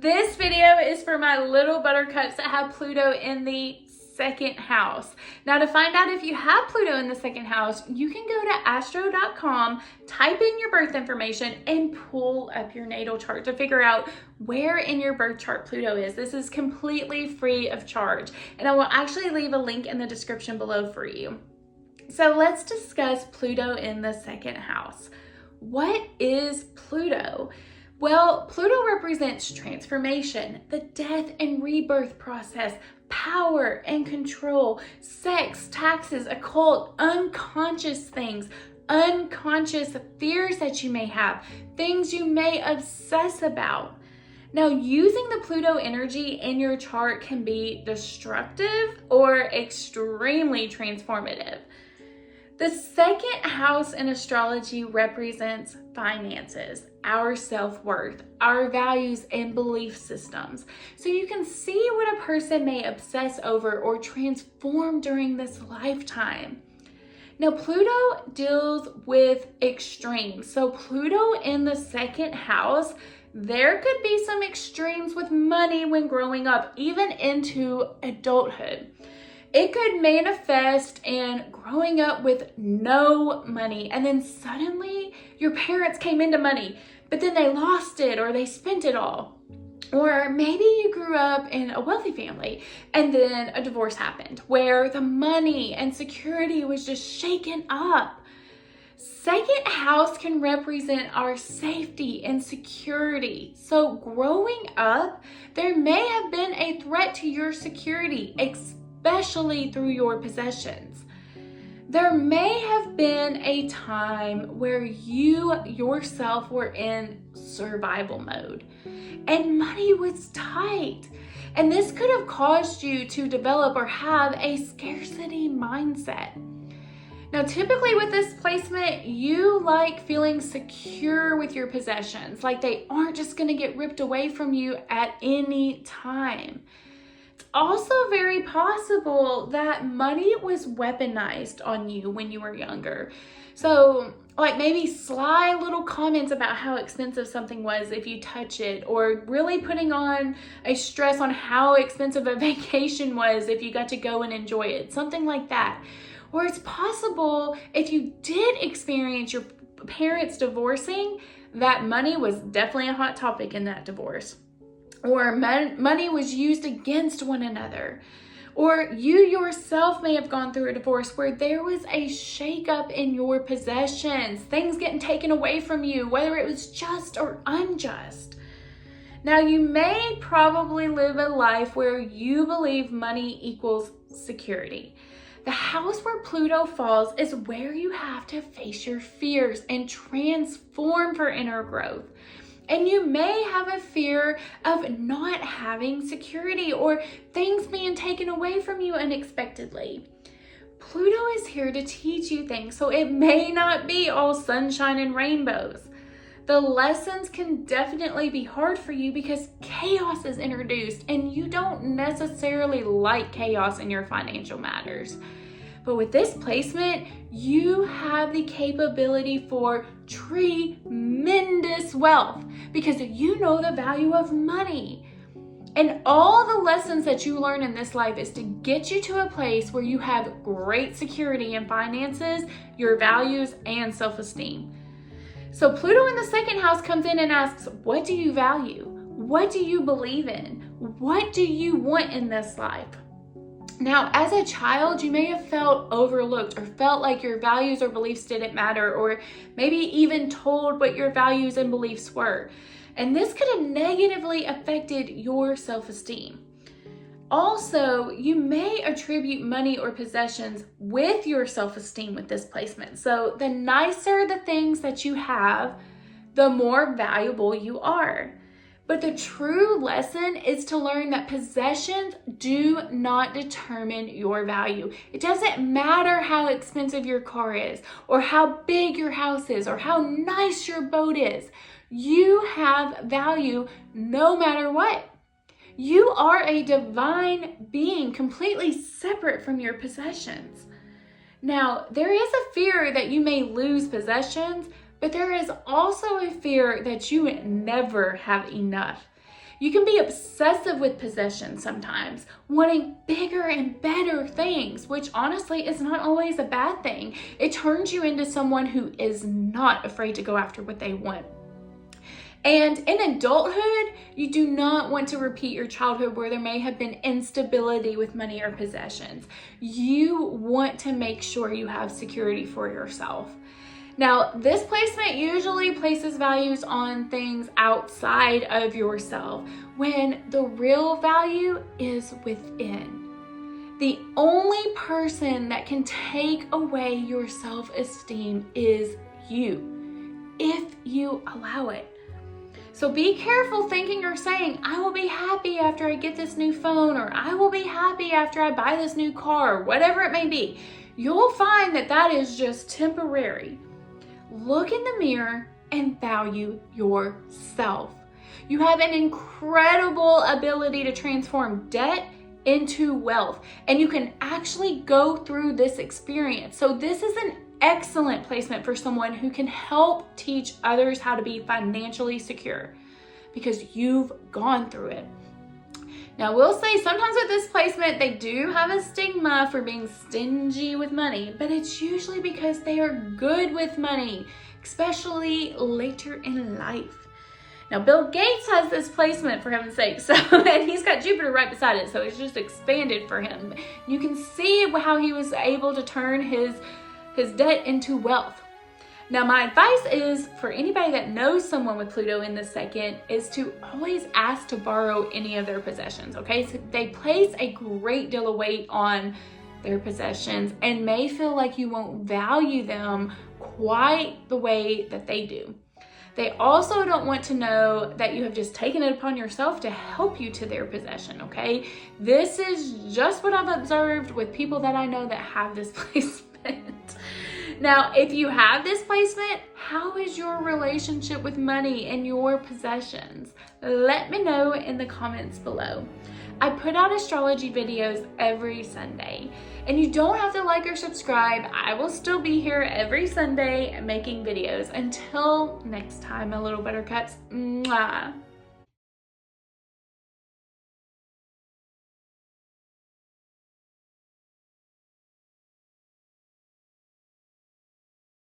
This video is for my little buttercups that have Pluto in the second house. Now, to find out if you have Pluto in the second house, you can go to astro.com, type in your birth information, and pull up your natal chart to figure out where in your birth chart Pluto is. This is completely free of charge, and I will actually leave a link in the description below for you. So let's discuss Pluto in the second house. What is Pluto? Well, Pluto represents transformation, the death and rebirth process, power and control, sex, taxes, occult, unconscious things, unconscious fears that you may have, things you may obsess about. Now, using the Pluto energy in your chart can be destructive or extremely transformative. The second house in astrology represents finances, our self-worth, our values and belief systems. So you can see what a person may obsess over or transform during this lifetime. Now, Pluto deals with extremes. So Pluto in the second house, there could be some extremes with money when growing up, even into adulthood. It could manifest in growing up with no money, and then suddenly your parents came into money, but then they lost it or they spent it all. Or maybe you grew up in a wealthy family and then a divorce happened where the money and security was just shaken up. Second house can represent our safety and security. So growing up, there may have been a threat to your security, especially through your possessions. There may have been a time where you yourself were in survival mode and money was tight. And this could have caused you to develop or have a scarcity mindset. Now, typically with this placement, you like feeling secure with your possessions, like they aren't just going to get ripped away from you at any time. Also very possible that money was weaponized on you when you were younger. So like maybe sly little comments about how expensive something was if you touch it, or really putting on a stress on how expensive a vacation was if you got to go and enjoy it, something like that. Or it's possible if you did experience your parents divorcing, that money was definitely a hot topic in that divorce. Or money was used against one another. Or you yourself may have gone through a divorce where there was a shakeup in your possessions, things getting taken away from you, whether it was just or unjust. Now, you may probably live a life where you believe money equals security. The house where Pluto falls is where you have to face your fears and transform for inner growth. And you may have a fear of not having security or things being taken away from you unexpectedly. Pluto is here to teach you things, so it may not be all sunshine and rainbows. The lessons can definitely be hard for you because chaos is introduced and you don't necessarily like chaos in your financial matters. But with this placement, you have the capability for tremendous wealth because you know the value of money. And all the lessons that you learn in this life is to get you to a place where you have great security in finances, your values, and self-esteem. So Pluto in the second house comes in and asks, what do you value? What do you believe in? What do you want in this life? Now, as a child, you may have felt overlooked or felt like your values or beliefs didn't matter, or maybe even told what your values and beliefs were. And this could have negatively affected your self-esteem. Also, you may attribute money or possessions with your self-esteem with this placement. So the nicer the things that you have, the more valuable you are. But the true lesson is to learn that possessions do not determine your value. It doesn't matter how expensive your car is, or how big your house is, or how nice your boat is. You have value no matter what. You are a divine being completely separate from your possessions. Now, there is a fear that you may lose possessions, but there is also a fear that you never have enough. You can be obsessive with possessions sometimes, wanting bigger and better things, which honestly is not always a bad thing. It turns you into someone who is not afraid to go after what they want. And in adulthood, you do not want to repeat your childhood where there may have been instability with money or possessions. You want to make sure you have security for yourself. Now, this placement usually places values on things outside of yourself when the real value is within. The only person that can take away your self-esteem is you, if you allow it. So be careful thinking or saying, I will be happy after I get this new phone, or I will be happy after I buy this new car, whatever it may be. You'll find that that is just temporary. Look in the mirror and value yourself. You have an incredible ability to transform debt into wealth, and you can actually go through this experience. So this is an excellent placement for someone who can help teach others how to be financially secure because you've gone through it. Now, we'll say sometimes with this placement, they do have a stigma for being stingy with money, but it's usually because they are good with money, especially later in life. Now, Bill Gates has this placement, for heaven's sake, and he's got Jupiter right beside it, so it's just expanded for him. You can see how he was able to turn his debt into wealth. Now, my advice is for anybody that knows someone with Pluto in the second is to always ask to borrow any of their possessions, okay? So they place a great deal of weight on their possessions and may feel like you won't value them quite the way that they do. They also don't want to know that you have just taken it upon yourself to help you to their possession, okay? This is just what I've observed with people that I know that have this placement. Now, if you have this placement, how is your relationship with money and your possessions? Let me know in the comments below. I put out astrology videos every Sunday, and you don't have to like or subscribe. I will still be here every Sunday making videos. Until next time, my little buttercups. Mwah.